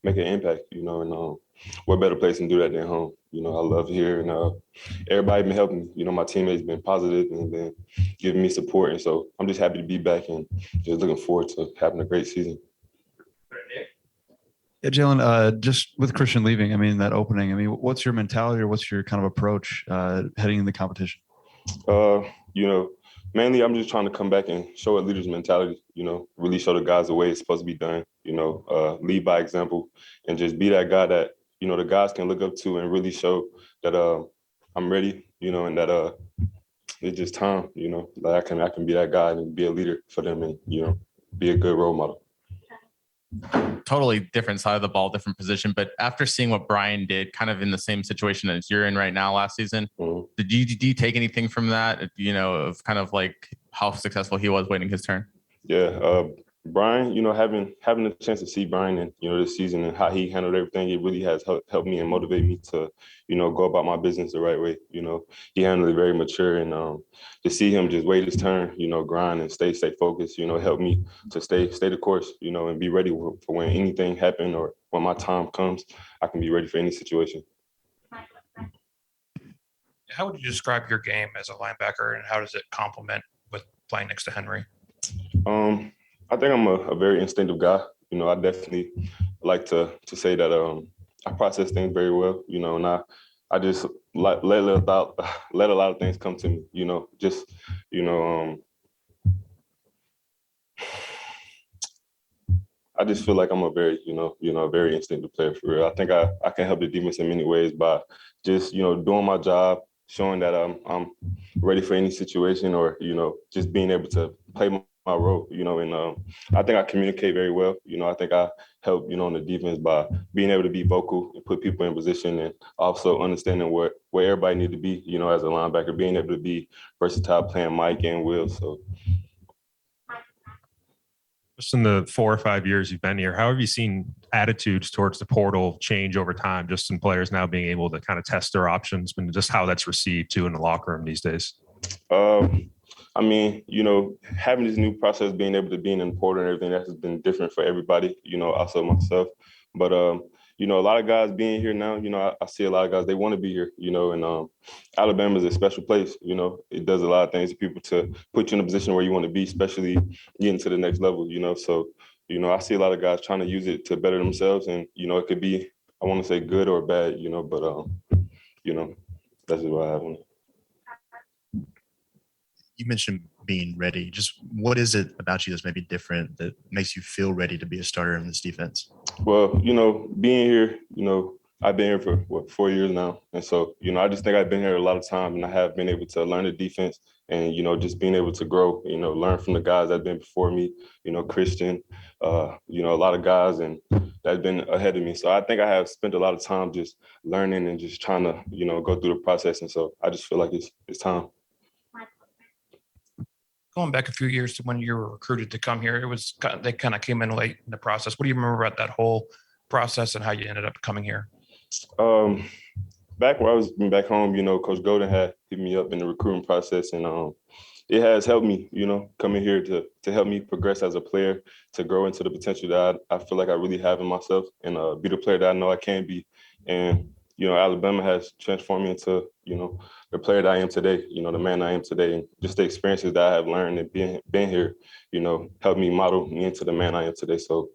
make an impact, and what better place to do that than home? I love here, and everybody been helping me. My teammates been positive and been giving me support, and so I'm just happy to be back and just looking forward to having a great season. Yeah, Jaylen, just with Christian leaving, that opening, what's your mentality or what's your kind of approach heading in the competition? Mainly I'm just trying to come back and show a leader's mentality, really show the guys the way it's supposed to be done, lead by example and just be that guy that, the guys can look up to and really show that I'm ready, and that it's just time, that I can be that guy and be a leader for them and, be a good role model. Totally different side of the ball, different position. But after seeing what Brian did kind of in the same situation as you're in right now last season, did you take anything from that, of kind of like how successful he was waiting his turn? Yeah. Brian, having the chance to see Brian and, this season and how he handled everything, it really has helped me and motivate me to, go about my business the right way. He handled it very mature and to see him just wait his turn, grind and stay focused, helped me to stay the course, and be ready for when anything happens or when my time comes, I can be ready for any situation. How would you describe your game as a linebacker and how does it complement with playing next to Henry? I think I'm a very instinctive guy. I definitely like to say that I process things very well, and I just let a lot of things come to me, I just feel like I'm a very, a very instinctive player for real. I think I can help the defense in many ways by just, doing my job, showing that I'm ready for any situation or, just being able to play my role, and I think I communicate very well. I think I help, on the defense by being able to be vocal and put people in position and also understanding where everybody need to be, as a linebacker, being able to be versatile, playing Mike and Will. So. Just in the 4 or 5 years you've been here, how have you seen attitudes towards the portal change over time, just in players now being able to kind of test their options and just how that's received too in the locker room these days? Having this new process, being able to be in the portal and everything, that's been different for everybody, also myself. But, a lot of guys being here now, I see a lot of guys, they want to be here, and Alabama is a special place, it does a lot of things to people to put you in a position where you want to be, especially getting to the next level, so, I see a lot of guys trying to use it to better themselves and, it could be, I want to say good or bad, but, that's just what I have on it. You mentioned being ready. Just what is it about you that's maybe different that makes you feel ready to be a starter in this defense? Well, being here, I've been here for 4 years now. And so, I just think I've been here a lot of time and I have been able to learn the defense and, just being able to grow, learn from the guys that have been before me, Christian, a lot of guys and that's been ahead of me. So I think I have spent a lot of time just learning and just trying to, go through the process. And so I just feel like it's time. Going back a few years to when you were recruited to come here, they kind of came in late in the process. What do you remember about that whole process and how you ended up coming here? Back when I was back home, Coach Golden had hit me up in the recruiting process, and it has helped me, coming here to help me progress as a player, to grow into the potential that I feel like I really have in myself, and be the player that I know I can be. And Alabama has transformed me into, the player that I am today, the man I am today. And just the experiences that I have learned and being here, helped me model me into the man I am today. So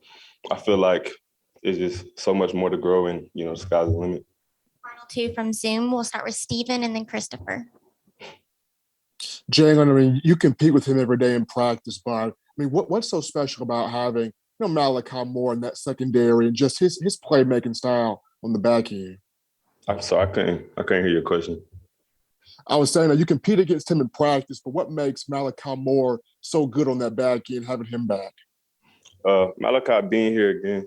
I feel like it's just so much more to grow and, the sky's the limit. Final two from Zoom. We'll start with Steven and then Christopher. Jaylen, you compete with him every day in practice, but what's so special about having, Malachi Moore in that secondary and just his playmaking style on the back end? I'm sorry, I couldn't hear your question. I was saying that you compete against him in practice, but what makes Malachi Moore so good on that back end, having him back? Malachi being here again,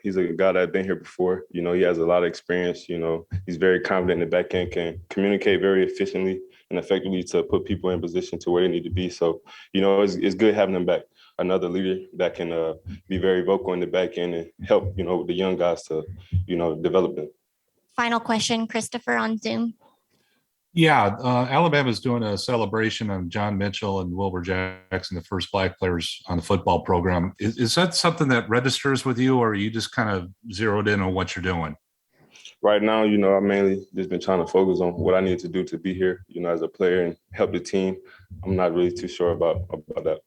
he's a guy that's been here before. He has a lot of experience. He's very confident in the back end, can communicate very efficiently and effectively to put people in position to where they need to be. So, it's good having him back. Another leader that can be very vocal in the back end and help, the young guys to, develop them. Final question, Christopher on Zoom. Yeah, Alabama's doing a celebration of John Mitchell and Wilbur Jackson, the first Black players on the football program. Is that something that registers with you, or are you just kind of zeroed in on what you're doing? Right now, I mainly just been trying to focus on what I need to do to be here, as a player and help the team. I'm not really too sure about that.